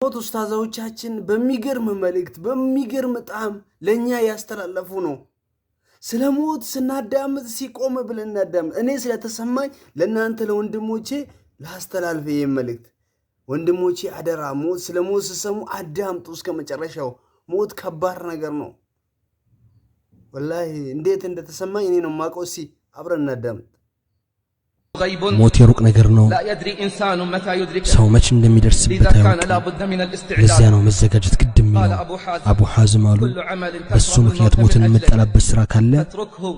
ሞት ኡስታዞቻችን በሚገርም መልእክት በሚገርም ጣም ለኛ ያስተላለፉ ነው። ስለሞት ስናዳምጥ ሲቆም ብለን እናዳምጥ። እኔ ስለተሰማኝ ለእናንተ ለወንድሞቼ ላስተላልፍ መልእክት። ወንድሞቼ አደራ ሞት ስለሞት ሲሰሙ አዳምጡ እስከ መጨረሻው። ሞት ከባድ ነገር ነው። ወላሂ እንዴት እንደተሰማኝ እኔ ነው ማውቀው። እስኪ አብረን እናዳምጥ። ሞት የሩቅ ነገር ነው። ሰው መቼ እንደሚደርስበት አያውቅም። ለዚያ ነው መዘጋጀት ግድ የሚለው። አቡ ሐዝም አሉ በሱ ምክንያት ሞትን የምጠላበት ስራ ካለ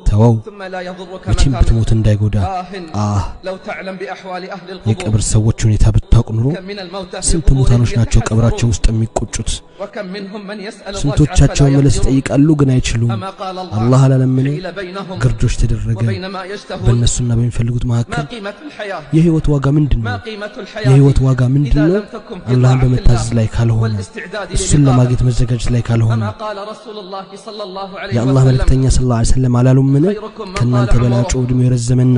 ተወው፣ መቼም ብትሞት እንዳይጎዳ። የቀብር ሰዎች ሁኔታ ብታውቅ ኑሮ ስንት ሙታኖች ናቸው ቀብራቸው ውስጥ የሚቆጩት። ስንቶቻቸው መለስ ይጠይቃሉ ግን አይችሉም። አላህ አላለምን ግርዶች ተደረገ በእነሱና በሚፈልጉት መካከል። የህይወት ዋጋ ምንድነው? የህይወት ዋጋ ምንድነው? አላህን በመታዘዝ ላይ ካልሆነ፣ እሱን ለማግኘት መዘጋጀት ላይ ካልሆነ። የአላህ መልእክተኛ ሰለላሁ ዐለይሂ ወሰለም አላሉምን ከናንተ በላጩ እድሜው የረዘመና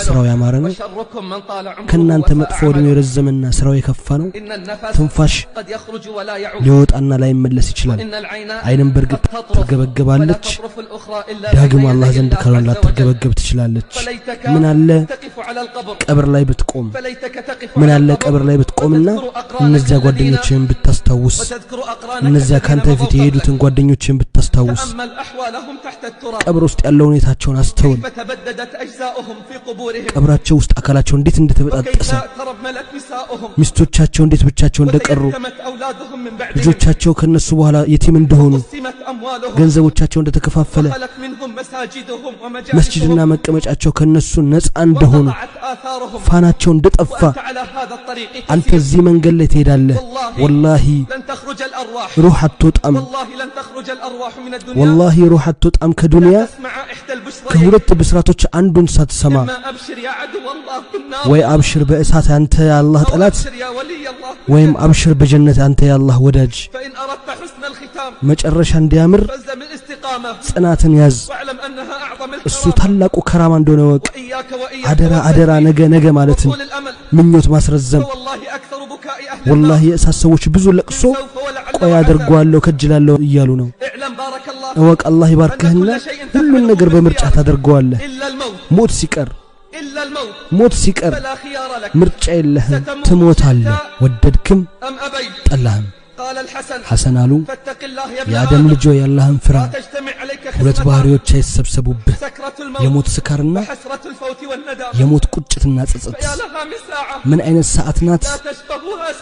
ስራው ያማረ ነው፣ ከናንተ መጥፎ እድሜው የረዘመና ስራው የከፋ ነው። ትንፋሽ ሊወጣና ላይመለስ ይችላል። አይንም በርግጥ ትገበገባለች፣ ዳግም አላህ ዘንድ ካልሆነ ላትገበገብ ትችላለች። ምን አለ ቀብር ላይ ብትቆም፣ ምን አለ ቀብር ላይ ብትቆምና እነዚያ ጓደኞችን ብታስታውስ፣ እነዚያ ካንተ ፊት የሄዱትን ጓደኞችን ብታስታውስ። ቀብር ውስጥ ያለው ሁኔታቸውን አስተውል። ቀብራቸው ውስጥ አካላቸው እንዴት እንደተበጣጠሰ፣ ሚስቶቻቸው እንዴት ብቻቸው እንደቀሩ፣ ልጆቻቸው ከነሱ በኋላ የቲም እንደሆኑ፣ ገንዘቦቻቸው እንደተከፋፈለ፣ መስጂድና መቀመጫቸው ከነሱ ነፃ እንደሆኑ፣ ፋናቸው እንደጠፋ። አንተ እዚህ መንገድ ላይ ትሄዳለህ፣ ወላሂ ሩህ አትወጣም። ወላሂ ሩህ አትወጣም ከዱንያ ከሁለት ብስራቶች አንዱን ሳትሰማ። ወይ አብሽር በእሳት አንተ የአላህ ጠላት፣ ወይም አብሽር በጀነት አንተ የአላህ ወዳጅ። መጨረሻ እንዲያምር ጽናትን ያዝ። እሱ ታላቁ ከራማ እንደሆነ ወቅ። አደራ አደራ ነገ ማለትን ምኞት ማስረዘም። ወላሂ የእሳት ሰዎች ብዙ ለቅሶ ቆይ አደርገዋለሁ ከጅላለሁ እያሉ ነው። እወቅ አላህ ይባርክህና ሁሉን ነገር በምርጫ ታደርገዋለህ። ሞት ሲቀር ምርጫ የለህም፣ ትሞታለህ። ወደድክም ጠላህም። ሐሰን አሉ የአደም ልጅ የአላህን ፍራ፣ ሁለት ባህሪዎች አይሰብሰቡብህ፣ የሞት ስካርና የሞት ቁጭትና ጸጸት። ምን አይነት ሰዓት ናት?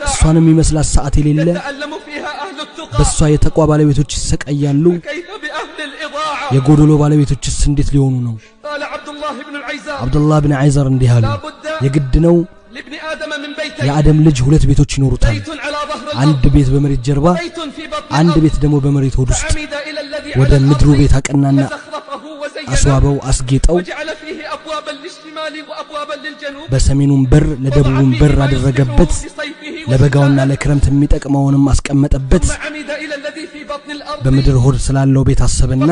እሷንም የሚመስላት ሰዓት የሌለ። በሷ የተቋ ባለቤቶች ይሰቃያሉ፣ የጎዶሎ ባለቤቶችስ እንዴት ሊሆኑ ነው? አብዱላህ ብን ዐይዘር እንዲህ አሉ የግድ ነው የአደም ልጅ ሁለት ቤቶች ይኖሩታል። አንድ ቤት በመሬት ጀርባ፣ አንድ ቤት ደግሞ በመሬት ሆድ ውስጥ። ወደ ምድሩ ቤት አቀናና አስዋበው አስጌጠው፣ በሰሜኑም በር ለደቡብም በር አደረገበት፣ ለበጋውና ለክረምት የሚጠቅመውንም አስቀመጠበት። በምድር ሆድ ስላለው ቤት አሰበና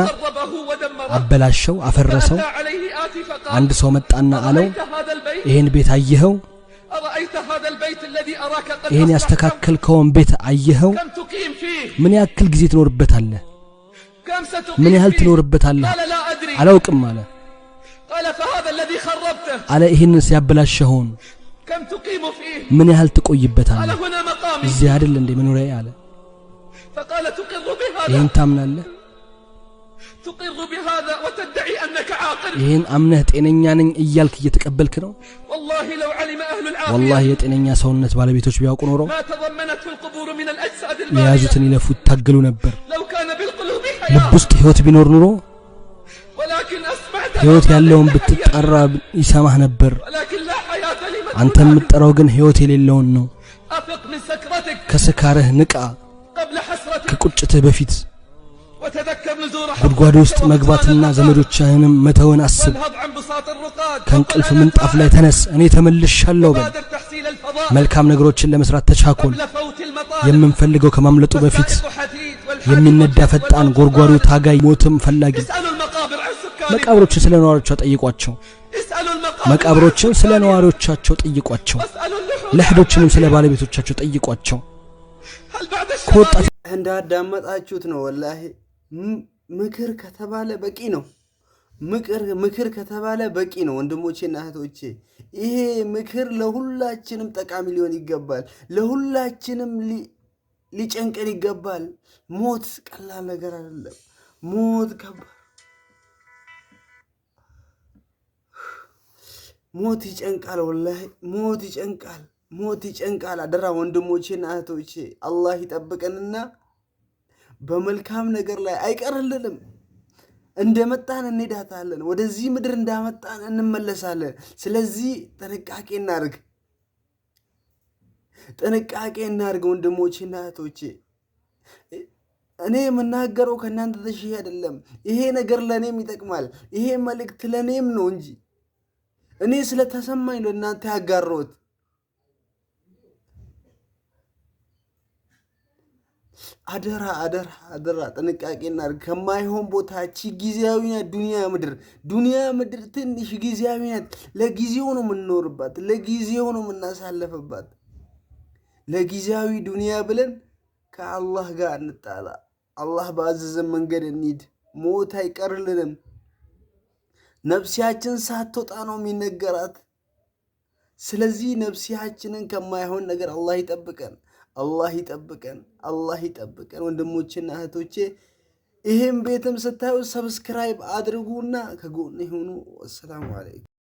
አበላሸው፣ አፈረሰው። አንድ ሰው መጣና አለው ይሄን ቤት አየኸው? ይሄን ያስተካከልከውን ቤት አየኸው? ምን ያክል ጊዜ ትኖርበታለህ? ምን ያህል ትኖርበታለህ? አላውቅም አለ። አለ ይሄን ሲያበላሸውን ምን ያህል ትቆይበታለህ? እዚህ አይደል እንደ መኖሪያ አለ። ይሄን ታምናለህ? ይሄን አምነህ ጤነኛ ነኝ እያልክ እየተቀበልክ ነው? ወላሂ የጤነኛ ሰውነት ባለቤቶች ቢያውቁ ኖሮ የያዙትን ይለፉት ታገሉ ነበር። ልብ ውስጥ ህይወት ቢኖር ኑሮ ህይወት ያለውን ብትጠራ ይሰማህ ነበር። አንተ የምትጠራው ግን ህይወት የሌለውን ነው። ከስካርህ ንቃ፣ ከቁጭትህ በፊት ጉድጓድ ውስጥ መግባትና ዘመዶችህንም መተውን አስብ። ከእንቅልፍ ምንጣፍ ላይ ተነስ፣ እኔ ተመልሻለሁ በል። መልካም ነገሮችን ለመስራት ተቻኮል። የምንፈልገው ከማምለጡ በፊት የሚነዳ ፈጣን ጎርጓሪ ታጋይ፣ ሞትም ፈላጊ። መቃብሮችን ስለ ነዋሪዎቻቸው ጠይቋቸው። መቃብሮችን ስለ ነዋሪዎቻቸው ጠይቋቸው። ለህዶችንም ስለ ባለቤቶቻቸው ጠይቋቸው። ከወጣት እንዳዳመጣችሁት ነው። ወላሂ ምክር ከተባለ በቂ ነው። ምክር ከተባለ በቂ ነው። ወንድሞቼና እህቶቼ ይሄ ምክር ለሁላችንም ጠቃሚ ሊሆን ይገባል። ለሁላችንም ሊጨንቀን ይገባል። ሞት ቀላል ነገር አይደለም። ሞት ይጨንቃል። ወላሂ ሞት ይጨንቃል። አደራ ወንድሞቼና እህቶቼ አላህ ይጠብቀንና በመልካም ነገር ላይ አይቀርልንም። እንደመጣን እንሄዳታለን። ወደዚህ ምድር እንዳመጣን እንመለሳለን። ስለዚህ ጥንቃቄ እናድርግ ወንድሞቼና እህቶቼ። እኔ የምናገረው ከእናንተ ተሽዬ አይደለም። ይሄ ነገር ለእኔም ይጠቅማል። ይሄ መልእክት ለእኔም ነው እንጂ እኔ ስለተሰማኝ ለእናንተ ያጋራሁት። አደራ ጥንቃቄ እናድርግ። ከማይሆን ቦታች ጊዜያዊ ናት ዱንያ ምድር ትንሽ ጊዜያዊ ናት። ለጊዜው ነው የምንኖርባት፣ ለጊዜው ነው የምናሳልፍባት። ለጊዜያዊ ዱንያ ብለን ከአላህ ጋር እንጣላ። አላህ ባዘዘን መንገድ እንሂድ። ሞት አይቀርልንም። ነፍሲያችን ሳትወጣ ነው የሚነገራት። ስለዚህ ነፍሲያችንን ከማይሆን ነገር አላህ ይጠብቀን። ወንድሞችና እህቶቼ ይህም ቤትም ስታዩ ሰብስክራይብ አድርጉና ከጎን ይሁኑ። ወሰላሙ አለይኩም።